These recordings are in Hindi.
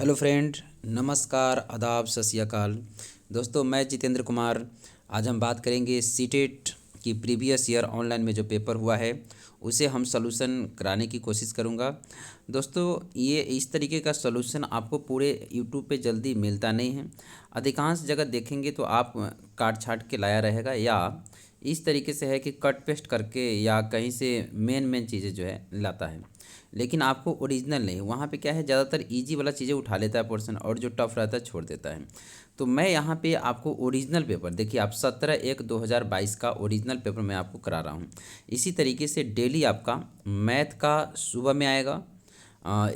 हेलो फ्रेंड, नमस्कार, आदाब, सत श्री अकाल। दोस्तों, मैं जितेंद्र कुमार। आज हम बात करेंगे सीटेट की प्रीवियस ईयर ऑनलाइन में जो पेपर हुआ है उसे हम सॉल्यूशन कराने की कोशिश करूंगा। दोस्तों, ये इस तरीके का सॉल्यूशन आपको पूरे यूट्यूब पे जल्दी मिलता नहीं है। अधिकांश जगह देखेंगे तो आप काट छाट के लाया रहेगा, या इस तरीके से है कि कट पेस्ट करके या कहीं से मेन चीज़ें जो है लाता है। लेकिन आपको ओरिजिनल नहीं, वहाँ पे क्या है, ज़्यादातर इजी वाला चीज़ें उठा लेता है पोर्शन, और जो टफ रहता है छोड़ देता है। तो मैं यहाँ पे आपको ओरिजिनल पेपर देखिए, आप 17/1/2022 का ओरिजिनल पेपर मैं आपको करा रहा हूँ। इसी तरीके से डेली आपका मैथ का सुबह में आएगा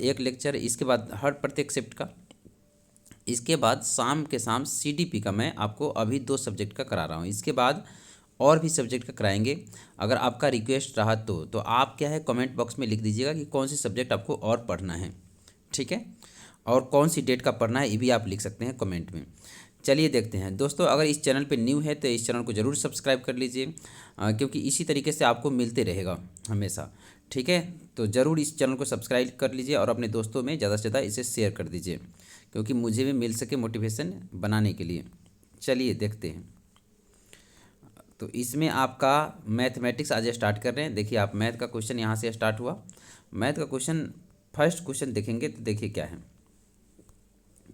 एक लेक्चर, इसके बाद हर प्रत्येक शिफ्ट का, इसके बाद शाम के शाम सीडीपी का मैं आपको अभी 2 सब्जेक्ट का करा रहा हूँ। इसके बाद और भी सब्जेक्ट का कराएंगे। अगर आपका रिक्वेस्ट रहा तो आप क्या है, कमेंट बॉक्स में लिख दीजिएगा कि कौन सी सब्जेक्ट आपको और पढ़ना है, ठीक है, और कौन सी डेट का पढ़ना है, ये भी आप लिख सकते हैं कमेंट में। चलिए देखते हैं दोस्तों, अगर इस चैनल पे न्यू है तो इस चैनल को ज़रूर सब्सक्राइब कर लीजिए, क्योंकि इसी तरीके से आपको मिलते रहेगा हमेशा, ठीक है। तो ज़रूर इस चैनल को सब्सक्राइब कर लीजिए और अपने दोस्तों में ज़्यादा से ज़्यादा इसे शेयर कर दीजिए, क्योंकि मुझे भी मिल सके मोटिवेशन बनाने के लिए। चलिए देखते हैं। तो इसमें आपका मैथमेटिक्स आज स्टार्ट कर रहे हैं। देखिए, आप मैथ का क्वेश्चन यहाँ से स्टार्ट हुआ। मैथ का क्वेश्चन, फर्स्ट क्वेश्चन देखेंगे तो देखिए क्या है।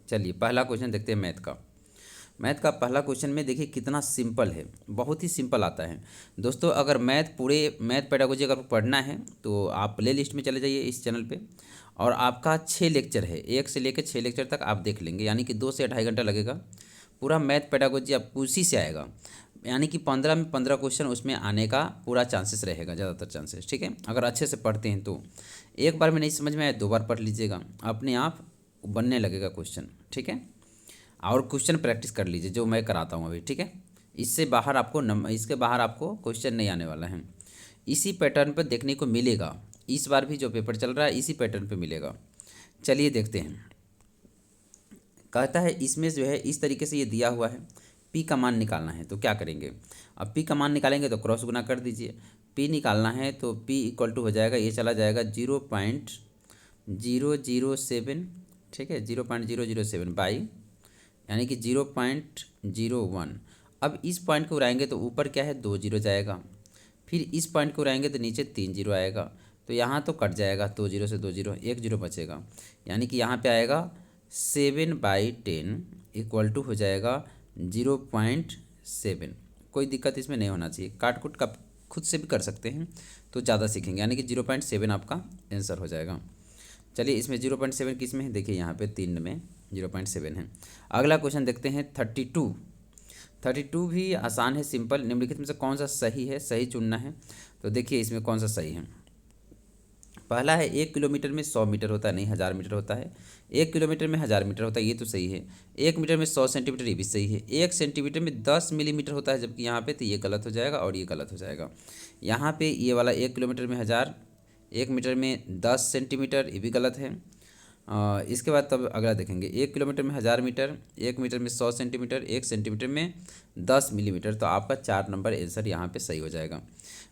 चलिए पहला क्वेश्चन देखते हैं मैथ का। मैथ का पहला क्वेश्चन में देखिए कितना सिंपल है, बहुत ही सिंपल आता है। दोस्तों, अगर पूरे मैथ पेडागोजी अगर पढ़ना है तो आप प्ले लिस्ट में चले जाइए इस चैनल पे, और आपका 6 लेक्चर है, 1 से लेकर 6 लेक्चर तक आप देख लेंगे, यानी कि 2 से 2.5 घंटा लगेगा। पूरा मैथ पेडागोजी आपको उसी से आएगा, यानी कि 15 में 15 क्वेश्चन उसमें आने का पूरा चांसेस रहेगा, ज़्यादातर चांसेस, ठीक है। अगर अच्छे से पढ़ते हैं तो एक बार में नहीं समझ में आए 2 बार पढ़ लीजिएगा, अपने आप बनने लगेगा क्वेश्चन, ठीक है। और क्वेश्चन प्रैक्टिस कर लीजिए जो मैं कराता हूँ अभी, ठीक है। इसके बाहर आपको क्वेश्चन नहीं आने वाला है। इसी पैटर्न पर देखने को मिलेगा, इस बार भी जो पेपर चल रहा है इसी पैटर्न पे मिलेगा। चलिए देखते हैं। कहता है इसमें जो है इस तरीके से ये दिया हुआ है, पी का मान निकालना है, तो क्या करेंगे। अब पी का मान निकालेंगे तो क्रॉस गुना कर दीजिए। पी निकालना है तो पी इक्वल टू हो जाएगा, ये चला जाएगा 0.007, ठीक है, 0.007 बाई, यानी कि 0.01। अब इस पॉइंट को उड़ाएंगे तो ऊपर क्या है, 2 जीरो जाएगा, फिर इस पॉइंट को उड़ाएंगे तो नीचे 3 जीरो आएगा, तो यहाँ तो कट जाएगा, 2 जीरो से 2 जीरो, 1 जीरो बचेगा, यानी कि यहाँ पे आएगा 7/10 इक्वल टू हो जाएगा 0.7। कोई दिक्कत इसमें नहीं होना चाहिए, काट कुट का खुद से भी कर सकते हैं तो ज़्यादा सीखेंगे, यानी कि 0.7 आपका आंसर हो जाएगा। चलिए इसमें 0.7 किस में है, देखिए यहाँ पे 3 में 0.7 है। अगला क्वेश्चन देखते हैं 32 भी आसान है, सिंपल। निम्नलिखित में से कौन सा सही है, सही चुनना है। तो देखिए इसमें कौन सा सही है। पहला है 1 किलोमीटर में 100 मीटर होता है, नहीं 1000 मीटर होता है। 1 किलोमीटर में 1000 मीटर होता है, ये तो सही है। 1 मीटर में 100 सेंटीमीटर, ये भी सही है। 1 सेंटीमीटर में 10 मिलीमीटर होता है, जबकि यहाँ पे तो ये गलत हो जाएगा और ये गलत हो जाएगा। यहाँ पे ये वाला 1 किलोमीटर में 1000, 1 मीटर में 10 सेंटीमीटर, ये भी गलत है। इसके बाद तब अगला देखेंगे, 1 किलोमीटर में 1000 मीटर, 1 मीटर में 100 सेंटीमीटर, 1 सेंटीमीटर में 10 मिलीमीटर, तो आपका 4 नंबर आंसर यहाँ पे सही हो जाएगा।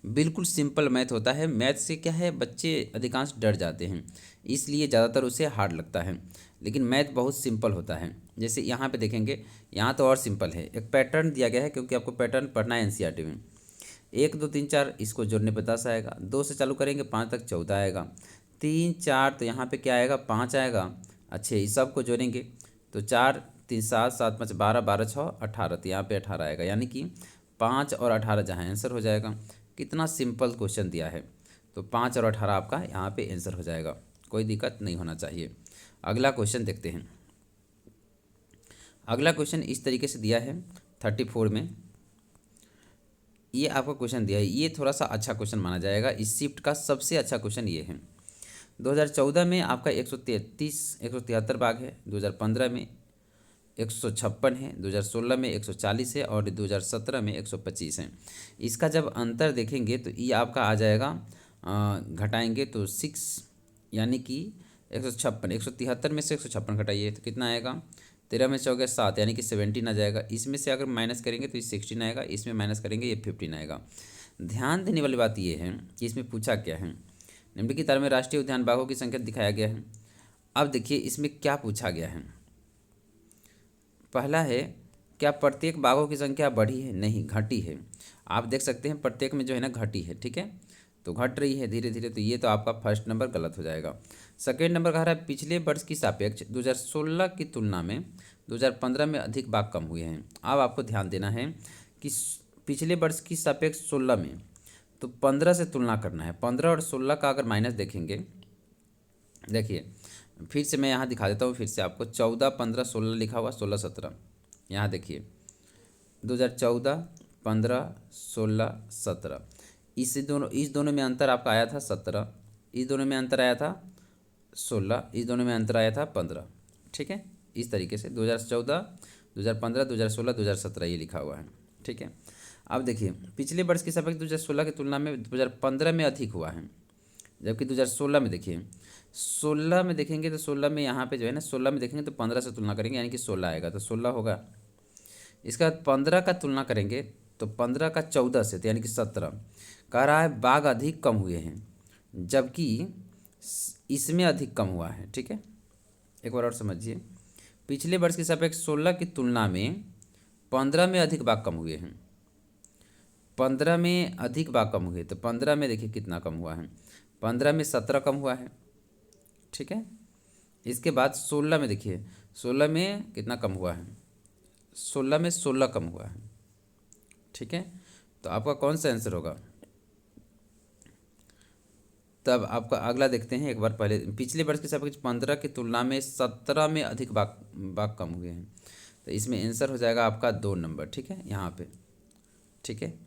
बिल्कुल सिंपल मैथ होता है। मैथ से क्या है, बच्चे अधिकांश डर जाते हैं, इसलिए ज़्यादातर उसे हार्ड लगता है, लेकिन मैथ बहुत सिंपल होता है। जैसे यहाँ पे देखेंगे, यहाँ तो और सिंपल है। एक पैटर्न दिया गया है, क्योंकि आपको पैटर्न पढ़ना है एनसीईआरटी में। 1 2 3 4, इसको जोड़ने पर 10 आएगा, 2 से चालू करेंगे 5 तक 14 आएगा, 3 4, तो यहाँ पे क्या आएगा, 5 आएगा। अच्छा, इस सब को जोड़ेंगे तो 4 3 7 7 5 12 12 6 18, तो यहाँ पे 18 आएगा, यानी कि 5 और 18 जहाँ आंसर हो जाएगा। कितना सिंपल क्वेश्चन दिया है, तो 5 और 18 आपका यहाँ पे आंसर हो जाएगा, कोई दिक्कत नहीं होना चाहिए। अगला क्वेश्चन देखते हैं। अगला क्वेश्चन इस तरीके से दिया है 34 में, ये आपका क्वेश्चन दिया है, ये थोड़ा सा अच्छा क्वेश्चन माना जाएगा। इस शिफ्ट का सबसे अच्छा क्वेश्चन ये है। 2014 में आपका 173 भाग है, 2015 में 156 है, 2016 में 140 है, और 2017 में 125 है। इसका जब अंतर देखेंगे तो ये आपका आ जाएगा, घटाएंगे तो 6, यानी कि 156, 173 में से 156 घटाइए तो कितना आएगा, 13 में से हो गया 7, यानी कि 17 आ जाएगा। इसमें से अगर माइनस करेंगे तो ये 16 आएगा, इसमें माइनस करेंगे ये 15 आएगा। ध्यान देने वाली बात ये है कि इसमें पूछा क्या है। निम्नलिखित तार में राष्ट्रीय उद्यान बाघों की संख्या दिखाया गया है। अब देखिए इसमें क्या पूछा गया है। पहला है, क्या प्रत्येक बाघों की संख्या बढ़ी है? नहीं, घटी है। आप देख सकते हैं प्रत्येक में जो है ना घटी है, ठीक है, तो घट रही है धीरे धीरे, तो ये तो आपका फर्स्ट नंबर गलत हो जाएगा। सेकेंड नंबर कह रहा है पिछले वर्ष की सापेक्ष 2016 की तुलना में 2015 में अधिक बाघ कम हुए हैं। अब आपको ध्यान देना है कि पिछले वर्ष की सापेक्ष 16 में, तो 15 से तुलना करना है। 15 और 16 का अगर माइनस देखेंगे, देखिए फिर से मैं यहाँ दिखा देता हूँ, फिर से आपको 14, 15, 16 लिखा हुआ, 16, 17, यहाँ देखिए 2014, 15, 16, 17, इस दोनों में अंतर आपका आया था 17, इस दोनों में अंतर आया था 16, इस दोनों में अंतर आया था 15, ठीक है। इस तरीके से 2014, 2015, 2016, 2017 ये लिखा हुआ है, ठीक है। अब देखिए पिछले वर्ष की सापेक्ष 2016 की तुलना में 2015 में अधिक हुआ है, जबकि 2016 में देखिए, 16 में देखेंगे तो 16 में यहाँ पे जो है ना, 16 में देखेंगे तो 15 से तुलना करेंगे यानी कि 16 आएगा, तो 16 होगा। इसके बाद 15 का तुलना करेंगे तो 15 का 14 से, तो यानी कि 17। कह रहा है बाघ अधिक कम हुए हैं, जबकि इसमें अधिक कम हुआ है, ठीक है। एक बार और समझिए, पिछले वर्ष के सापेक्ष 16 की तुलना में 15 में अधिक बाघ कम हुए हैं। 15 में अधिक बाघ कम हुए, तो 15 में देखिए कितना कम हुआ है, 15 में 17 कम हुआ है, ठीक है। इसके बाद 16 में देखिए, 16 में कितना कम हुआ है, 16 में 16 कम हुआ है, ठीक है। तो आपका कौन सा आंसर होगा? तब आपका अगला देखते हैं एक बार, पहले पिछले वर्ष के सापेक्ष 15 की तुलना में 17 में अधिक बाघ कम हुए हैं, तो इसमें आंसर हो जाएगा आपका 2 नंबर, ठीक है, यहाँ पे, ठीक है।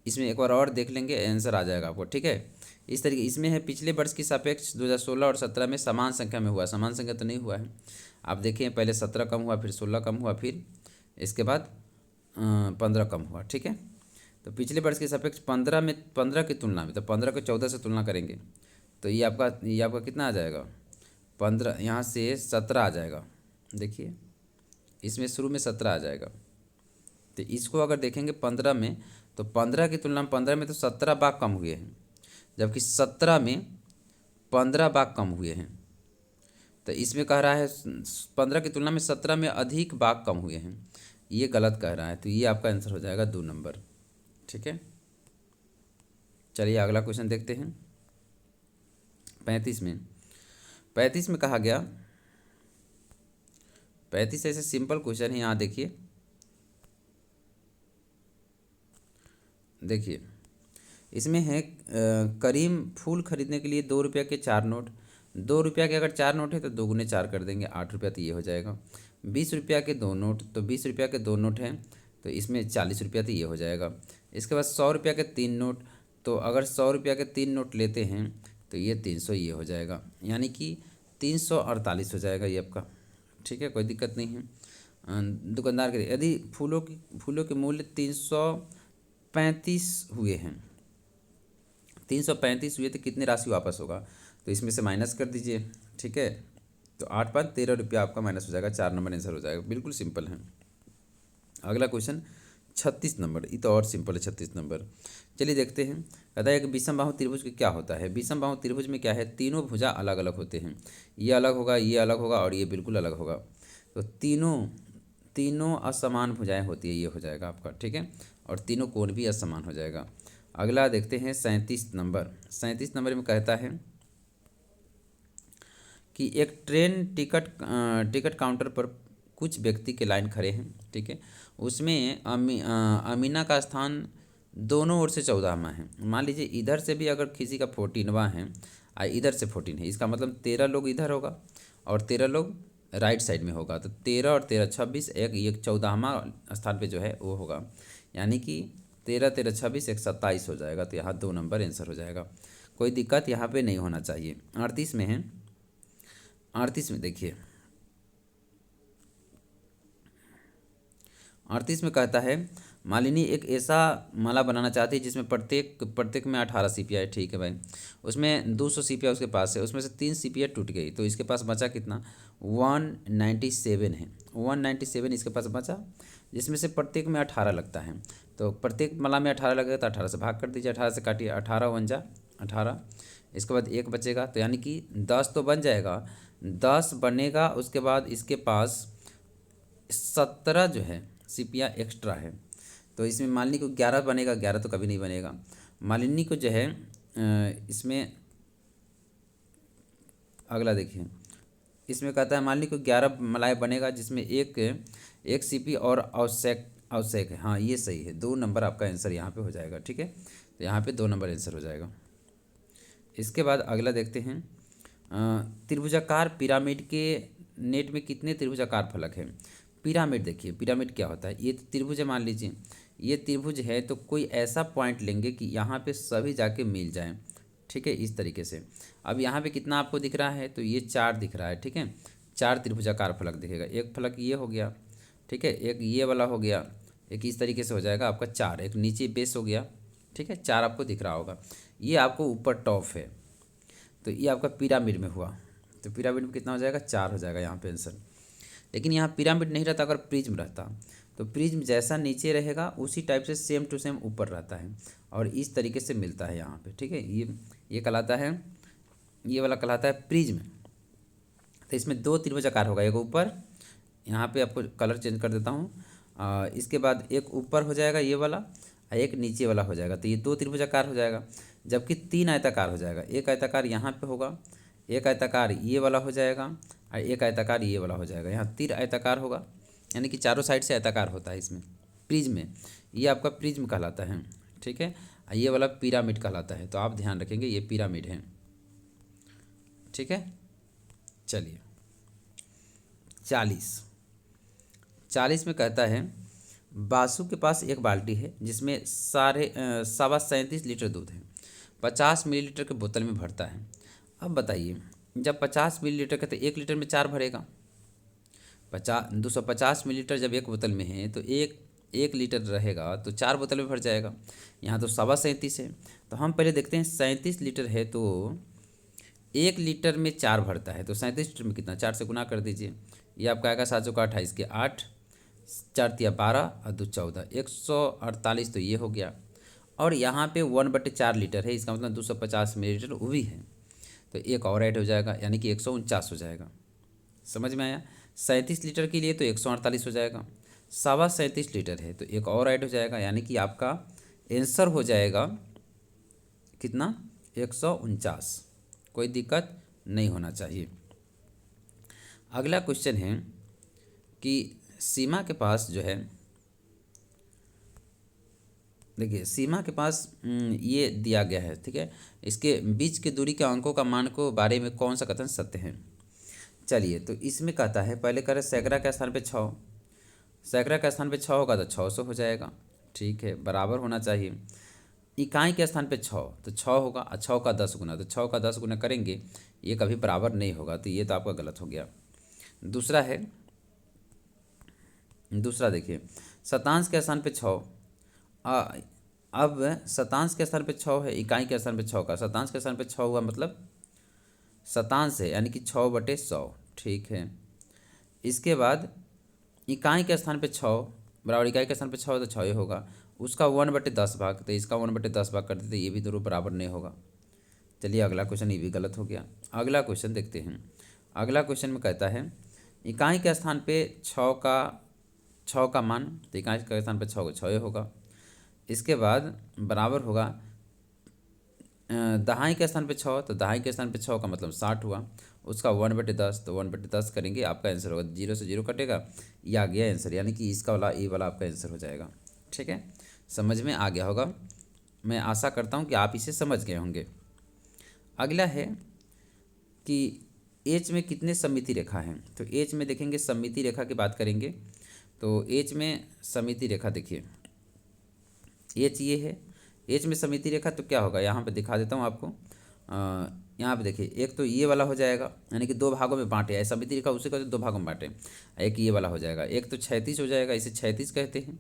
इसमें एक बार और देख लेंगे, आंसर आ जाएगा आपको, ठीक है। इस तरीके इसमें है पिछले वर्ष की सापेक्ष 2016 और 17 में समान संख्या में हुआ, समान संख्या तो नहीं हुआ है। आप देखिए पहले 17 कम हुआ, फिर 16 कम हुआ, फिर इसके बाद 15 कम हुआ, ठीक है। तो पिछले वर्ष के सापेक्ष 15 की तुलना में, तो 15 को 14 से तुलना करेंगे तो ये आपका कितना आ जाएगा, 15, यहाँ से 17 आ जाएगा। देखिए इसमें शुरू में 17 आ जाएगा, तो इसको अगर देखेंगे 15 में, तो 15 की तुलना में 15 में तो 17 बाघ कम हुए हैं, जबकि 17 में 15 बाघ कम हुए हैं। तो इसमें कह रहा है 15 की तुलना में 17 में अधिक बाघ कम हुए हैं, ये गलत कह रहा है, तो ये आपका आंसर हो जाएगा 2 नंबर, ठीक है। चलिए अगला क्वेश्चन देखते हैं। 35 में कहा गया, 35 ऐसे सिंपल क्वेश्चन है, यहाँ देखिए, इसमें है करीम फूल खरीदने के लिए 2 रुपये के 4 नोट, 2 रुपये के अगर 4 नोट है तो 2 गुने 4 कर देंगे, 8 रुपया, तो ये हो जाएगा। 20 रुपया के 2 नोट, तो 20 रुपया के 2 नोट हैं, तो इसमें 40 रुपया, तो ये हो जाएगा। इसके बाद 100 रुपया के 3 नोट, तो अगर 100 रुपया के 3 नोट लेते हैं तो ये 300, ये हो जाएगा, यानी कि 348 हो जाएगा ये आपका, ठीक है, कोई दिक्कत नहीं है। दुकानदार के यदि फूलों के मूल्य 335 हुए हैं, 335 हुए तो कितनी राशि वापस होगा, तो इसमें से माइनस कर दीजिए, ठीक है। तो 8 5 13 रुपया आपका माइनस हो जाएगा, 4 नंबर आंसर हो जाएगा, बिल्कुल सिंपल है। अगला क्वेश्चन 36 नंबर, ये तो और सिंपल है 36 नंबर। चलिए देखते हैं। कहता है कि विषम बाहु त्रिभुज के क्या होता है। विषम बाहु त्रिभुज में क्या है, तीनों भुजा अलग अलग होते हैं, ये अलग होगा, ये अलग होगा और ये बिल्कुल अलग होगा, तो तीनों असमान भुजाएं होती है, ये हो जाएगा आपका, ठीक है, और तीनों कोण भी असमान हो जाएगा। अगला देखते हैं 37 नंबर। 37 नंबर में कहता है कि एक ट्रेन टिकट काउंटर पर कुछ व्यक्ति के लाइन खड़े हैं, ठीक है, उसमें अमीना का स्थान दोनों ओर से 14वां है। मान लीजिए इधर से भी अगर किसी का 14वां है और इधर से 14 है, इसका मतलब 13 लोग इधर होगा और 13 लोग राइट साइड में होगा, तो 13 और 13 26, एक 14वां स्थान पे जो है वो होगा, यानी कि 13 13 26 एक 27 हो जाएगा, तो यहाँ 2 नंबर आंसर हो जाएगा, कोई दिक्कत यहाँ पे नहीं होना चाहिए। 38 में है, 38 में देखिए, 38 में कहता है मालिनी एक ऐसा माला बनाना चाहती है जिसमें प्रत्येक में 18 सीपियाँ है, ठीक है भाई, उसमें 200 सीपियाँ उसके पास है, उसमें से 3 सीपियाँ टूट गई, तो इसके पास बचा कितना, 197 है, 197 इसके पास बचा, जिसमें से प्रत्येक में 18 लगता है, तो प्रत्येक माला में 18 लगेगा, तो 18 से भाग कर दीजिए, 18 से काटिए, 18 × 1 = 18, इसके बाद 1 बचेगा, तो यानी कि 10 तो बन जाएगा, 10 बनेगा, उसके बाद इसके पास 17 जो है सीपियाँ एक्स्ट्रा है। तो इसमें मालिनी को 11 बनेगा, 11 तो कभी नहीं बनेगा। मालिनी को जो है इसमें अगला देखिए, इसमें कहता है मालिनी को 11 मलाई बनेगा, जिसमें एक सीपी और आवश्यक है। हाँ ये सही है, 2 नंबर आपका आंसर यहाँ पे हो जाएगा। ठीक है, तो यहाँ पे 2 नंबर आंसर हो जाएगा। इसके बाद अगला देखते हैं, त्रिभुजाकार पिरामिड के नेट में कितने त्रिभुजाकार फलक हैं। पिरामिड देखिए, पिरामिड क्या होता है, ये तो त्रिभुज है, मान लीजिए ये त्रिभुज है, तो कोई ऐसा पॉइंट लेंगे कि यहाँ पे सभी जाके मिल जाएं। ठीक है, इस तरीके से। अब यहाँ पे कितना आपको दिख रहा है, तो ये 4 दिख रहा है। ठीक है, 4 त्रिभुजाकार फलक दिखेगा। एक फलक ये हो गया, ठीक है, एक ये वाला हो गया, एक इस तरीके से हो जाएगा आपका 4, एक नीचे बेस हो गया। ठीक है, 4 आपको दिख रहा होगा। ये आपको ऊपर टॉप है, तो ये आपका पिरामिड में हुआ। तो पिरामिड में कितना हो जाएगा, 4 हो जाएगा यहाँ पे आंसर। लेकिन यहाँ पिरामिड नहीं रहता, अगर प्रिज्म रहता, तो प्रिज्म जैसा नीचे रहेगा उसी टाइप से सेम टू सेम ऊपर रहता है, और इस तरीके से मिलता है यहाँ पे। ठीक है, ये कहलाता है, ये वाला कहलाता है प्रिज्म। तो इसमें 2 त्रिभुजाकार होगा, एक ऊपर, यहाँ पे आपको कलर चेंज कर देता हूँ, इसके बाद एक ऊपर हो जाएगा ये वाला, और एक नीचे वाला हो जाएगा। तो ये 2 त्रिभुजाकार हो जाएगा, जबकि 3 आयताकार हो जाएगा। एक आयताकार यहाँ पे होगा, एक आयताकार ये वाला हो जाएगा, और एक आयताकार ये वाला हो जाएगा। यहाँ 3 आयताकार होगा, यानी कि चारों साइड से आयताकार होता है इसमें प्रिज्म में। ये आपका प्रिज्म कहलाता है। ठीक है, ये वाला पिरामिड कहलाता है। तो आप ध्यान रखेंगे, ये पिरामिड है। ठीक है, चलिए 40 में कहता है, बासु के पास एक बाल्टी है जिसमें 37 लीटर दूध है, 50 मिलीलीटर के बोतल में भरता है। अब बताइए, जब 50 मिलीलीटर का, तो 1 लीटर में 4 भरेगा। 250 मिलीलीटर जब एक बोतल में है, तो एक लीटर रहेगा तो 4 बोतल में भर जाएगा। यहाँ तो 37 है, तो हम पहले देखते हैं 37 लीटर है, तो 1 लीटर में 4 भरता है, तो 37 लीटर में कितना, 4 से गुना कर दीजिए। ये आपका आएगा 7 चौका 28 के 8, 4 तिया 12 और 2 14, 148। तो ये हो गया। और यहाँ पे 1/4 लीटर है, इसका मतलब 250 मिलीलीटर वो भी है, तो एक और ऐड हो जाएगा, यानी कि 149 हो जाएगा। समझ में आया। 37 लीटर के लिए तो 148 हो जाएगा, 37 लीटर है तो एक और ऐड हो जाएगा, यानी कि आपका आंसर हो जाएगा कितना, 149। कोई दिक्कत नहीं होना चाहिए। अगला क्वेश्चन है कि सीमा के पास जो है, देखिए सीमा के पास ये दिया गया है। ठीक है, इसके बीच की दूरी के अंकों का मान को बारे में कौन सा कथन सत्य है। चलिए, तो इसमें कहता है, पहले करें सैकड़ा के स्थान पे 6, सैकड़ा के स्थान पे 6 होगा तो 600 हो जाएगा। ठीक है, बराबर होना चाहिए। इकाई के स्थान पे 6, तो 6 होगा, और 6 का 10 गुना, तो 6 का 10 गुना करेंगे, ये कभी बराबर नहीं होगा, तो ये तो आपका गलत हो गया। दूसरा देखिए, शतांश के स्थान पे 6, अब शतांश के स्थान पे 6 है, इकाई के स्थान पे 6 का, शतांश के स्थान पे 6 हुआ, मतलब शतांश है, यानी कि 6/100। ठीक है, इसके बाद इकाई के स्थान पे 6 बराबर, इकाई के स्थान पे 6 तो 6 ही होगा, उसका 1/10 भाग, तो इसका 1/10 भाग कर देते, ये भी दोनों बराबर नहीं होगा। चलिए अगला क्वेश्चन, ये भी गलत हो गया। अगला क्वेश्चन देखते हैं। अगला क्वेश्चन में कहता है, इकाई के स्थान पे 6 का मान, तो इकाई के स्थान पे 6 होगा। इसके बाद बराबर होगा दहाई के स्थान पे 6, तो दहाई के स्थान पे 6 का मतलब 60 हुआ, उसका 1/10, तो 1/10 करेंगे, आपका आंसर होगा, 0 से 0 कटेगा, ये आ गया आंसर, यानी कि इसका वाला, ये वाला आपका आंसर हो जाएगा। ठीक है, समझ में आ गया होगा, मैं आशा करता हूँ कि आप इसे समझ गए होंगे। अगला है कि एच में कितने सममिति रेखा हैं। तो एच में देखेंगे, सममिति रेखा की बात करेंगे, तो एच में सममिति रेखा देखिए, एच ये है, एच में सममिति रेखा, तो क्या होगा, यहाँ पे दिखा देता हूँ आपको। यहाँ पे देखिए, एक तो ये वाला हो जाएगा, यानी कि 2 भागों में बांटे, ऐसा सममिति रेखा उसे कहते हैं 2 भागों में बांटे। एक ये वाला हो जाएगा, एक तो क्षैतिज हो जाएगा, इसे क्षैतिज कहते हैं,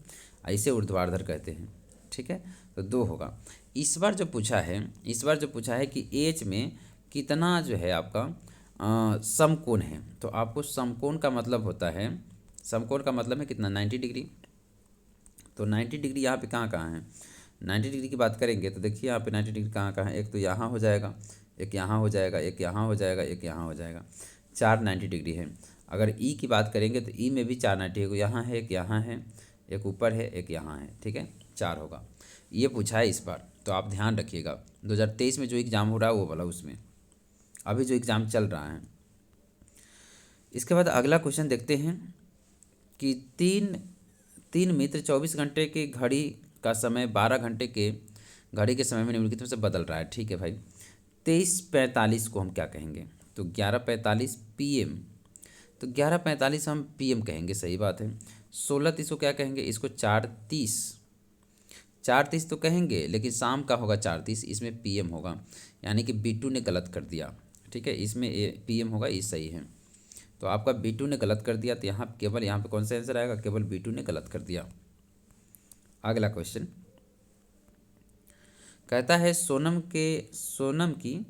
इसे ऊर्ध्वाधर कहते हैं। ठीक है, तो 2 होगा। इस बार जो पूछा है कि एच में कितना जो है आपका समकोण है, तो आपको समकोण का मतलब होता है, समकोण का मतलब है कितना, 90 डिग्री। तो 90 डिग्री यहाँ पे कहाँ है, 90 डिग्री की बात करेंगे, तो देखिए यहाँ पे 90 डिग्री कहाँ है, एक तो यहाँ हो जाएगा, एक यहाँ हो जाएगा, एक यहाँ हो जाएगा, एक यहाँ हो जाएगा। 4 90 डिग्री है। अगर ई की बात करेंगे तो ई में भी 4 90 है, यहाँ है, एक यहाँ है, एक ऊपर है, एक यहाँ है, ठीक है, 4 होगा। ये पूछा है इस बार, तो आप ध्यान रखिएगा। 2023 में जो एग्ज़ाम हो रहा है वो वाला, उसमें अभी जो एग्ज़ाम चल रहा है। इसके बाद अगला क्वेश्चन देखते हैं कि तीन मित्र 24 घंटे की घड़ी का समय 12 घंटे के घड़ी के समय में निम्नलिखित में से बदल रहा है। ठीक है भाई, 23:45 को हम क्या कहेंगे? तो 11:45 PM, तो 11:45 हम PM कहेंगे, सही बात है। 16:30 को क्या कहेंगे? इसको 4:30 तो कहेंगे, लेकिन शाम का होगा 4:30, इसमें PM होगा, यानी कि B2 ने गलत कर दिया। ठीक है, इसमें PM होगा, ये सही है। तो आपका B2 ने गलत कर दिया, तो यहाँ केवल यहाँ पे कौन सा आंसर आएगा? केवल B2 ने गलत कर दिया। अगला क्वेश्चन कहता है सोनम की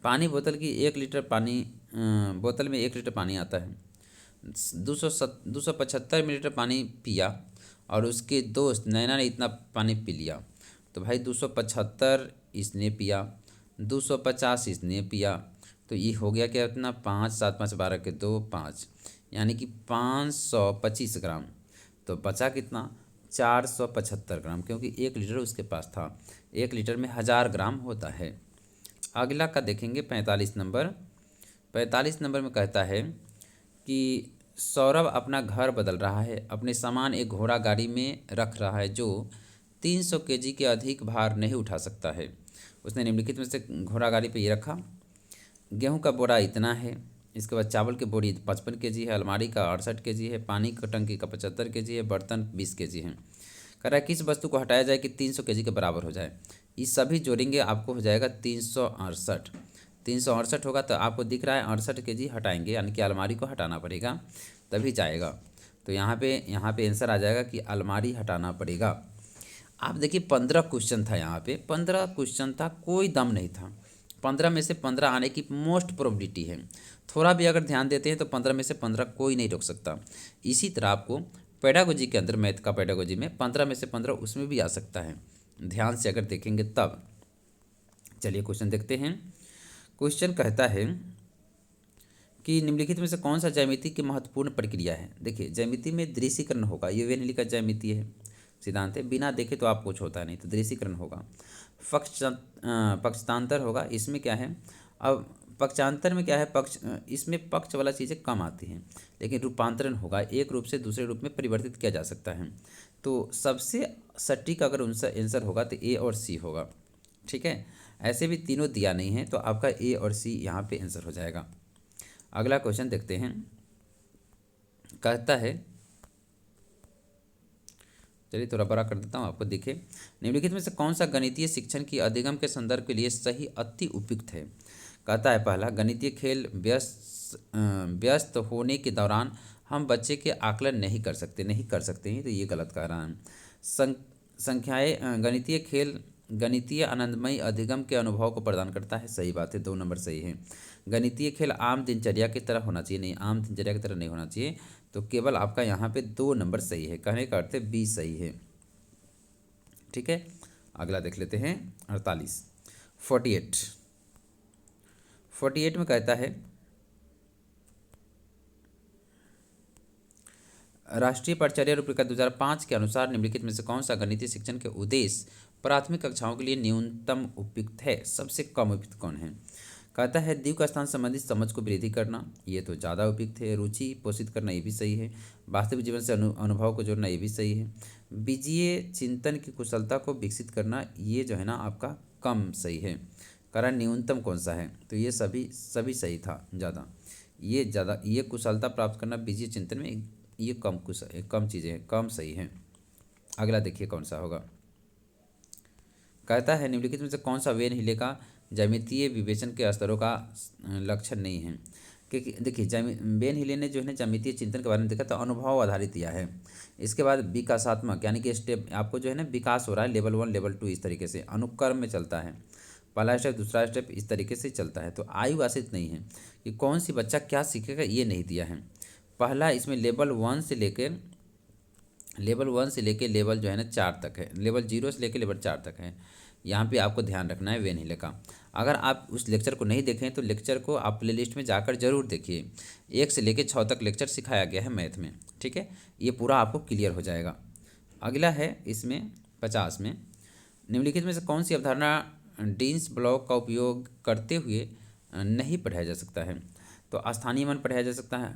पानी बोतल की 1 लीटर पानी बोतल में 1 लीटर पानी आता है। 275 मिलीलीटर पानी पिया और उसके दोस्त नैना ने इतना पानी पी लिया। तो भाई 275 इसने पिया, 250 इसने पिया, तो ये हो गया क्या? इतना 5 7 5 12 के 2 5, यानी कि 525 ग्राम। तो बचा कितना? 475 ग्राम, क्योंकि 1 लीटर उसके पास था। 1 लीटर में 1000 ग्राम होता है। अगला का देखेंगे 45 नंबर। 45 नंबर में कहता है कि सौरभ अपना घर बदल रहा है, अपने सामान एक घोड़ा गाड़ी में रख रहा है जो 300 kg के अधिक भार नहीं उठा सकता है। उसने निम्नलिखित में से घोड़ा गाड़ी पे ये रखा। गेहूं का बोरा इतना है, इसके बाद चावल की बोरी 55 kg है, अलमारी का 68 kg है, पानी का टंकी का 75 kg है, बर्तन 20 kg है। कह रहा है किस वस्तु को हटाया जाए कि 300 kg के बराबर हो जाए? ये सभी जोड़ेंगे आपको हो जाएगा 368। 368 होगा, तो आपको दिख रहा है 68 kg हटाएंगे, यानी कि अलमारी को हटाना पड़ेगा तभी जाएगा। तो यहाँ पे आंसर आ जाएगा कि अलमारी हटाना पड़ेगा। आप देखिए 15 क्वेश्चन था, यहाँ पे 15 क्वेश्चन था, कोई दम नहीं था। 15 में से 15 आने की मोस्ट प्रोबेबिलिटी है। थोड़ा भी अगर ध्यान देते हैं तो 15 में से 15 कोई नहीं रोक सकता। इसी तरह आपको पेडागोजी के अंदर, मैथ का पेडागोजी में 15 में से 15 उसमें भी आ सकता है, ध्यान से अगर देखेंगे तब। चलिए क्वेश्चन देखते हैं। क्वेश्चन कहता है कि निम्नलिखित में से कौन सा ज्यामिति की महत्वपूर्ण प्रक्रिया है? देखिए ज्यामिति में दृश्यीकरण होगा, ये वेनिली का ज्यामिति है, सिद्धांत है, बिना देखे तो आप कुछ होता नहीं, तो दृश्यीकरण होगा। पक्षांतर होगा, इसमें क्या है? अब पक्षांतर में क्या है? इसमें पक्ष वाला चीज़ें कम आती हैं, लेकिन रूपांतरण होगा, एक रूप से दूसरे रूप में परिवर्तित किया जा सकता है। तो सबसे सटीक अगर उनका आंसर होगा तो A और C होगा। ठीक है, ऐसे भी तीनों दिया नहीं है, तो आपका A और C यहाँ पे आंसर हो जाएगा। अगला क्वेश्चन देखते हैं। कहता है, चलिए थोड़ा बड़ा कर देता हूँ आपको दिखे। निम्नलिखित में से कौन सा गणितीय शिक्षण की अधिगम के संदर्भ के लिए सही अति उपयुक्त है? कहता है पहला, गणितीय खेल व्यस्त होने के दौरान हम बच्चे के आकलन नहीं कर सकते हैं, तो ये गलत कह रहा है। संख्याएँ गणितीय खेल गणितीय आनंदमयी अधिगम के अनुभव को प्रदान करता है, सही बात है, 2 नंबर सही है। गणितीय खेल आम दिनचर्या की तरह होना चाहिए, नहीं, आम दिनचर्या की तरह नहीं होना चाहिए, तो केवल आपका यहाँ पे 2 नंबर सही है, कहने का अर्थ B सही है। ठीक है, अगला देख लेते हैं 48 में कहता है राष्ट्रीय पाठ्यचर्या रूपरेखा 2005 के अनुसार निम्नलिखित में से कौन सा गणितीय शिक्षण के उद्देश्य प्राथमिक कक्षाओं के लिए न्यूनतम उपयुक्त है? सबसे कम उपयुक्त कौन है? कहता है द्वीप स्थान संबंधित समझ को वृद्धि करना, ये तो ज़्यादा उपयुक्त है। रुचि पोषित करना, ये भी सही है। वास्तविक जीवन से अनुभव को जोड़ना, ये भी सही है। बीजीय चिंतन की कुशलता को विकसित करना, ये जो है ना आपका कम सही है। कारण न्यूनतम कौन सा है? तो ये सभी सही था, ज़्यादा ये कुशलता प्राप्त करना बीजीय चिंतन में, ये कम चीज़ें हैं, कम सही है। अगला देखिए कौन सा होगा। कहता है निम्नलिखित में से कौन सा वेन हिले का ज्यामितीय विवेचन के स्तरों का लक्षण नहीं है? क्योंकि देखिए वेन हिले ने जो है ना ज्यामितीय चिंतन के बारे में देखा तो अनुभव आधारित दिया है। इसके बाद विकासात्मक, यानी कि स्टेप आपको जो है ना विकास हो रहा है, लेवल 1 लेवल 2 इस तरीके से अनुक्रम में चलता है, पहला स्टेप दूसरा स्टेप इस तरीके से चलता है। तो आयु आश्रित नहीं है कि कौन सी बच्चा क्या सीखेगा, ये नहीं दिया है। पहला इसमें लेवल 1 से लेकर लेवल जो है ना 4 तक है, लेवल 0 से लेकर लेवल 4 तक है। यहाँ पे आपको ध्यान रखना है, वे नहीं लिखा। अगर आप उस लेक्चर को नहीं देखें तो लेक्चर को आप प्लेलिस्ट में जाकर जरूर देखिए। 1 से लेकर 6 तक लेक्चर सिखाया गया है मैथ में, ठीक है। ये पूरा आपको क्लियर हो जाएगा। अगला है इसमें 50 में, निम्नलिखित में से कौन सी अवधारणा डीन्स ब्लॉक का उपयोग करते हुए नहीं पढ़ाया जा सकता है। तो स्थानीय मान पढ़ाया जा सकता है,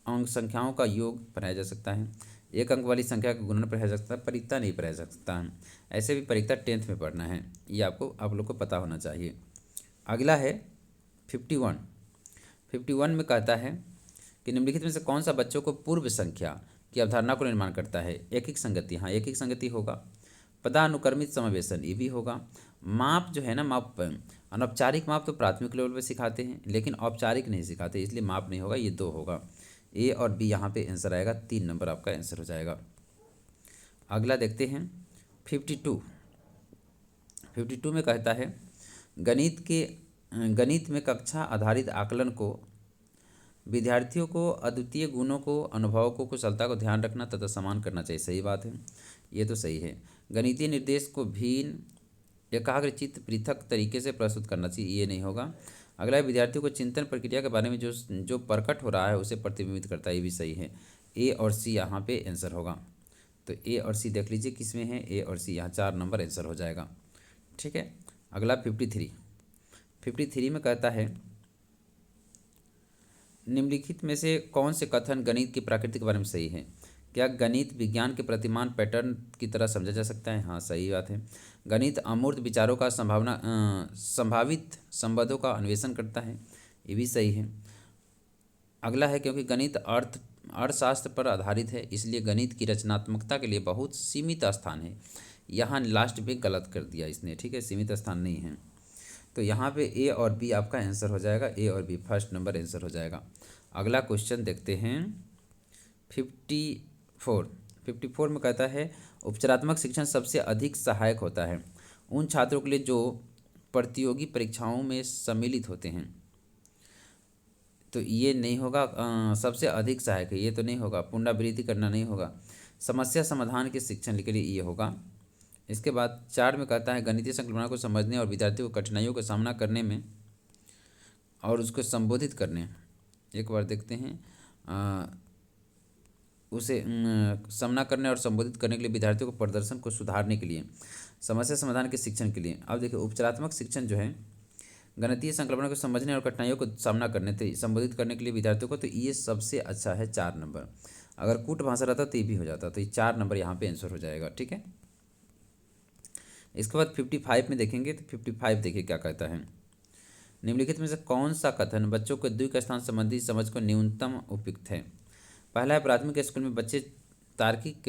अंक संख्याओं का योग पढ़ाया जा सकता है, एक अंक वाली संख्या का गुणन पढ़ाया जा सकता है, परिक्ता नहीं पढ़ाया जा सकता है। ऐसे भी परिक्ता 10th में पढ़ना है, ये आपको आप लोग को पता होना चाहिए। अगला है 51 में कहता है कि निम्नलिखित में से कौन सा बच्चों को पूर्व संख्या की अवधारणा को निर्माण करता है। एक एक संगति, हाँ एक एक संगति होगा। पदानुक्रमित समावेशन, ये भी होगा। माप जो है ना, माप अनौपचारिक माप तो प्राथमिक लेवल पे सिखाते हैं, लेकिन औपचारिक नहीं सिखाते, इसलिए माप नहीं होगा, ये 2 होगा। ए और बी यहाँ पे आंसर आएगा, 3 नंबर आपका आंसर हो जाएगा। अगला देखते हैं 52 में कहता है गणित में कक्षा आधारित आकलन को विद्यार्थियों को अद्वितीय गुणों को, अनुभवों को, कुशलता को ध्यान रखना तथा समान करना चाहिए। सही बात है, ये तो सही है। गणितीय निर्देश को भिन्न एकाग्रचित्त पृथक तरीके से प्रस्तुत करना चाहिए, ये नहीं होगा। अगला है विद्यार्थियों को चिंतन प्रक्रिया के बारे में जो प्रकट हो रहा है उसे प्रतिबिंबित करता है, ये भी सही है। ए और सी यहाँ पे आंसर होगा। तो ए और सी देख लीजिए किस में है, ए और सी, यहाँ 4 नंबर आंसर हो जाएगा, ठीक है। अगला 53 में कहता है निम्नलिखित में से कौन से कथन गणित की प्रकृति के बारे में सही है। क्या गणित विज्ञान के प्रतिमान पैटर्न की तरह समझा जा सकता है। हाँ सही बात है। गणित अमूर्त विचारों का संभावित संबंधों का अन्वेषण करता है, ये भी सही है। अगला है क्योंकि गणित अर्थशास्त्र पर आधारित है, इसलिए गणित की रचनात्मकता के लिए बहुत सीमित स्थान है। यहाँ लास्ट पे गलत कर दिया इसने, ठीक है, सीमित स्थान नहीं है। तो यहाँ पे ए और बी आपका आंसर हो जाएगा, ए और बी फर्स्ट नंबर आंसर हो जाएगा। अगला क्वेश्चन देखते हैं 54 में कहता है उपचारात्मक शिक्षण सबसे अधिक सहायक होता है उन छात्रों के लिए जो प्रतियोगी परीक्षाओं में सम्मिलित होते हैं। तो ये नहीं होगा, सबसे अधिक सहायक है, ये तो नहीं होगा। पुनरावृत्ति करना नहीं होगा। समस्या समाधान के शिक्षण के लिए ये होगा। इसके बाद 4 में कहता है गणितीय संकल्पना को समझने और विद्यार्थियों को कठिनाइयों का सामना करने में और उसको संबोधित करने, एक बार देखते हैं, उसे सामना करने और संबोधित करने के लिए विद्यार्थियों को प्रदर्शन को सुधारने के लिए, समस्या समाधान के शिक्षण के लिए। अब देखिए उपचारात्मक शिक्षण जो है गणितीय संकल्पना को समझने और कठिनाइयों को सामना करने थे संबोधित करने के लिए विद्यार्थियों को, तो ये सबसे अच्छा है 4 नंबर। अगर कूट भाषा रहता तो ये भी हो जाता, तो ये 4 नंबर यहाँ पे आंसर हो जाएगा, ठीक है। इसके बाद 55 में देखेंगे तो 55 देखिए क्या कहता है निम्नलिखित में से कौन सा कथन बच्चों को द्विक स्थान संबंधी समझ को न्यूनतम उपयुक्त है। पहला है प्राथमिक स्कूल में बच्चे तार्किक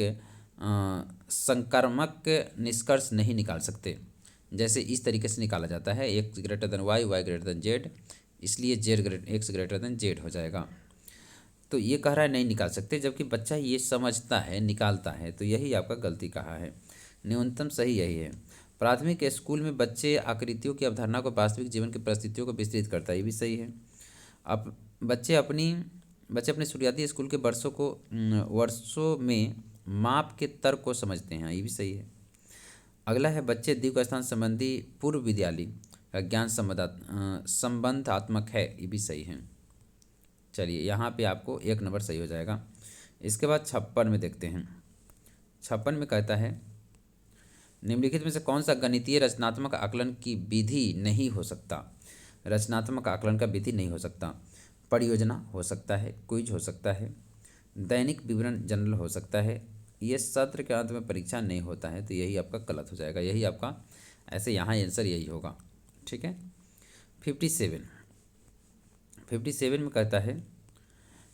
संक्रामक निष्कर्ष नहीं निकाल सकते, जैसे इस तरीके से निकाला जाता है x greater than y, y greater than z, इसलिए x ग्रेटर देन z हो जाएगा। तो ये कह रहा है नहीं निकाल सकते, जबकि बच्चा ये समझता है निकालता है, तो यही आपका गलती कहा है। न्यूनतम सही यही है। प्राथमिक स्कूल में बच्चे आकृतियों की अवधारणा को वास्तविक जीवन की परिस्थितियों को विस्तृत करता है, ये भी सही है। अब बच्चे अपने शुरुआती स्कूल के वर्षों में माप के तर्क को समझते हैं, ये भी सही है। अगला है बच्चे द्विक स्थान संबंधी पूर्व विद्यालय का ज्ञान संबंधात्मक है, ये भी सही है। चलिए यहाँ पे आपको 1 नंबर सही हो जाएगा। इसके बाद 56 में देखते हैं। 56 में कहता है निम्नलिखित में से कौन सा गणितीय रचनात्मक आकलन की विधि नहीं हो सकता। रचनात्मक आकलन का विधि नहीं हो सकता। परियोजना हो सकता है, क्विज हो सकता है, दैनिक विवरण जनरल हो सकता है, ये सत्र के अंत में परीक्षा नहीं होता है, तो यही आपका गलत हो जाएगा। यही आपका ऐसे यहाँ आंसर यही होगा, ठीक है। 57 में कहता है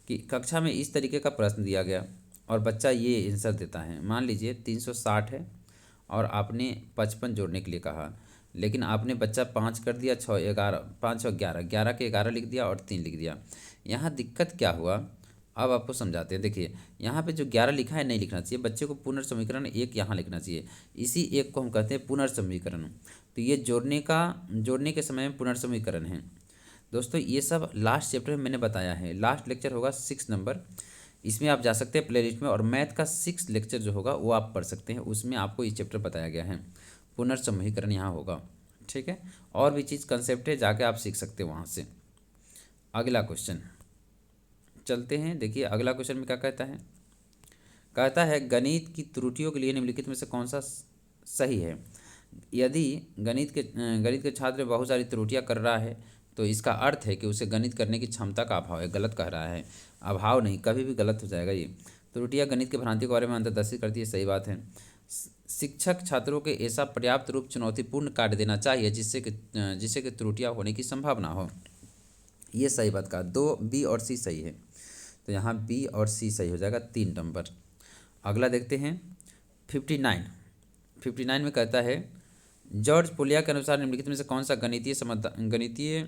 कि कक्षा में इस तरीके का प्रश्न दिया गया और बच्चा ये आंसर देता है। मान लीजिए 360 है और आपने 55 जोड़ने के लिए कहा, लेकिन आपने बच्चा 5 कर दिया, 6 11, 5 और 11, 11 के 11 लिख दिया और 3 लिख दिया। यहाँ दिक्कत क्या हुआ, अब आपको समझाते हैं। देखिए यहाँ पे जो 11 लिखा है नहीं लिखना चाहिए, बच्चे को पुनर्समीकरण 1 यहाँ लिखना चाहिए। इसी 1 को हम कहते हैं पुनर्समीकरण। तो ये जोड़ने के समय में पुनर्समीकरण है। दोस्तों ये सब लास्ट चैप्टर में मैंने बताया है, लास्ट लेक्चर होगा 6 नंबर, इसमें आप जा सकते हैं प्लेलिस्ट में, और मैथ का 6 लेक्चर जो होगा वो आप पढ़ सकते हैं, उसमें आपको ये चैप्टर बताया गया है। पुनर्समूहीकरण यहाँ होगा। ठीक है, और भी चीज़ कंसेप्ट है, जाके आप सीख सकते हो वहाँ से। अगला क्वेश्चन चलते हैं। देखिए अगला क्वेश्चन में क्या कहता है गणित की त्रुटियों के लिए निम्नलिखित में से कौन सा सही है। यदि गणित के छात्र बहुत सारी त्रुटियां कर रहा है तो इसका अर्थ है कि उसे गणित करने की क्षमता का अभाव है। गलत कह रहा है, अभाव नहीं, कभी भी गलत हो जाएगा ये। त्रुटियां गणित के भ्रांति के बारे में अंतर्दर्शित करती है, सही बात है। शिक्षक छात्रों के ऐसा पर्याप्त रूप चुनौतीपूर्ण कार्य देना चाहिए जिससे कि त्रुटियां होने की संभावना हो। ये सही बात कहा, 2 बी और सी सही है, तो यहाँ बी और सी सही हो जाएगा, 3 नंबर। अगला देखते हैं 59 में कहता है जॉर्ज पुलिया के अनुसार निम्नलिखित में से कौन सा गणितीय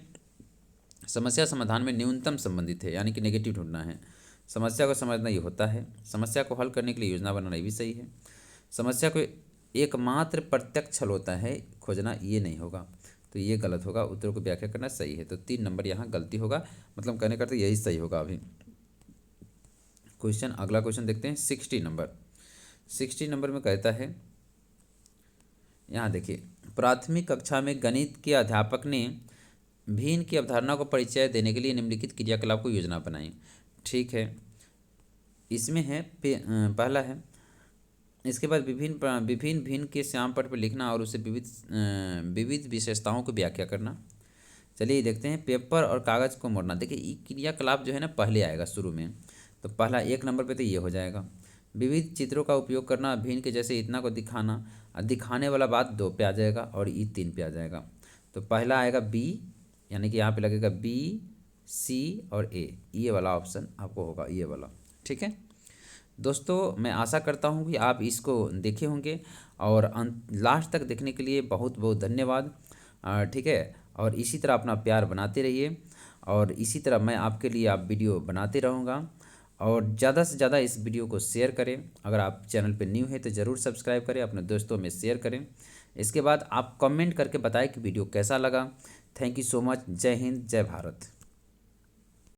समस्या समाधान में न्यूनतम संबंधित है, यानी कि नेगेटिव ढूंढना है। समस्या को समझना ये होता है, समस्या को हल करने के लिए योजना बनाना ये भी सही है। समस्या को एकमात्र प्रत्यक्ष हल होता है खोजना, ये नहीं होगा, तो ये गलत होगा। उत्तर को व्याख्या करना सही है, तो 3 नंबर यहाँ गलती होगा, मतलब कहने करते यही सही होगा अभी। अगला क्वेश्चन देखते हैं 60 नंबर में कहता है, यहाँ देखिए, प्राथमिक कक्षा में गणित के अध्यापक ने भिन्न की अवधारणा को परिचय देने के लिए निम्नलिखित क्रियाकलाप को योजना बनाई। ठीक है, इसमें है पहला है, इसके बाद विभिन्न भिन्न के श्याम पट पर लिखना और उसे विविध विशेषताओं को व्याख्या करना। चलिए देखते हैं, पेपर और कागज़ को मोड़ना। देखिए ये क्रियाकलाप जो है ना पहले आएगा शुरू में, तो पहला 1 नंबर पे तो ये हो जाएगा। विविध चित्रों का उपयोग करना, भिन्न के जैसे इतना को दिखाना, दिखाने वाला बात 2 पे आ जाएगा और ई 3 पे आ जाएगा। तो पहला आएगा बी, यानी कि यहाँ पे लगेगा बी, सी और ए, ये वाला ऑप्शन आपको होगा, ये वाला। ठीक है दोस्तों, मैं आशा करता हूँ कि आप इसको देखे होंगे और लास्ट तक देखने के लिए बहुत बहुत धन्यवाद। ठीक है, और इसी तरह अपना प्यार बनाते रहिए और इसी तरह मैं आपके लिए वीडियो बनाते रहूँगा। और ज़्यादा से ज़्यादा इस वीडियो को शेयर करें। अगर आप चैनल पे न्यू हैं तो ज़रूर सब्सक्राइब करें, अपने दोस्तों में शेयर करें। इसके बाद आप कमेंट करके बताएं कि वीडियो कैसा लगा। Thank you so much. जय हिंद, जय भारत।